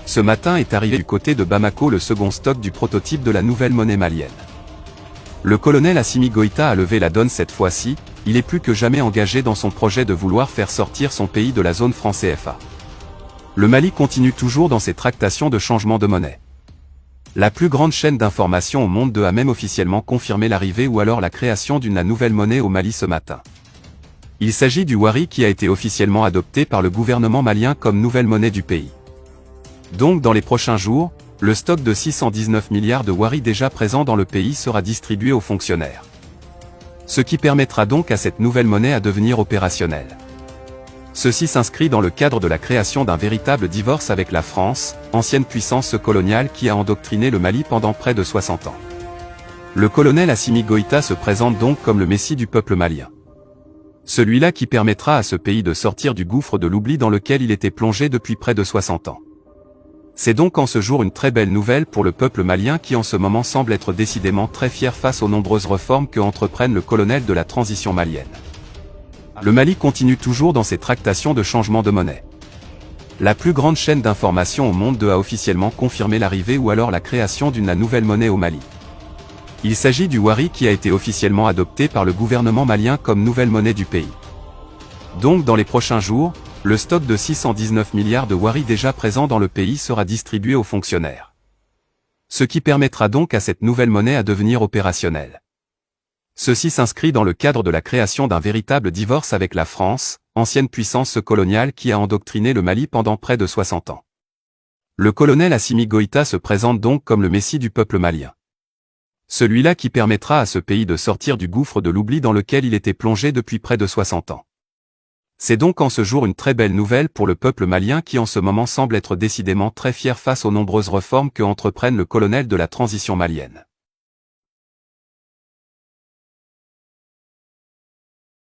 Ce matin est arrivé du côté de Bamako le second stock du prototype de la nouvelle monnaie malienne. Le colonel Assimi Goïta a levé la donne cette fois-ci, il est plus que jamais engagé dans son projet de vouloir faire sortir son pays de la zone franc CFA. Le Mali continue toujours dans ses tractations de changement de monnaie. La plus grande chaîne d'information au monde a même officiellement confirmé l'arrivée ou alors la création d'une nouvelle monnaie au Mali ce matin. Il s'agit du Wari qui a été officiellement adopté par le gouvernement malien comme nouvelle monnaie du pays. Donc dans les prochains jours, le stock de 619 milliards de Wari déjà présent dans le pays sera distribué aux fonctionnaires. Ce qui permettra donc à cette nouvelle monnaie à devenir opérationnelle. Ceci s'inscrit dans le cadre de la création d'un véritable divorce avec la France, ancienne puissance coloniale qui a endoctriné le Mali pendant près de 60 ans. Le colonel Assimi Goïta se présente donc comme le messie du peuple malien. Celui-là qui permettra à ce pays de sortir du gouffre de l'oubli dans lequel il était plongé depuis près de 60 ans. C'est donc en ce jour une très belle nouvelle pour le peuple malien qui en ce moment semble être décidément très fier face aux nombreuses réformes que entreprennent le colonel de la transition malienne. Le Mali continue toujours dans ses tractations de changement de monnaie. La plus grande chaîne d'information au monde a officiellement confirmé l'arrivée ou alors la création d'une nouvelle monnaie au Mali. Il s'agit du Wari qui a été officiellement adopté par le gouvernement malien comme nouvelle monnaie du pays. Donc dans les prochains jours, le stock de 619 milliards de Wari déjà présent dans le pays sera distribué aux fonctionnaires. Ce qui permettra donc à cette nouvelle monnaie à devenir opérationnelle. Ceci s'inscrit dans le cadre de la création d'un véritable divorce avec la France, ancienne puissance coloniale qui a endoctriné le Mali pendant près de 60 ans. Le colonel Assimi Goïta se présente donc comme le messie du peuple malien. Celui-là qui permettra à ce pays de sortir du gouffre de l'oubli dans lequel il était plongé depuis près de 60 ans. C'est donc en ce jour une très belle nouvelle pour le peuple malien qui en ce moment semble être décidément très fier face aux nombreuses réformes que entreprennent le colonel de la transition malienne.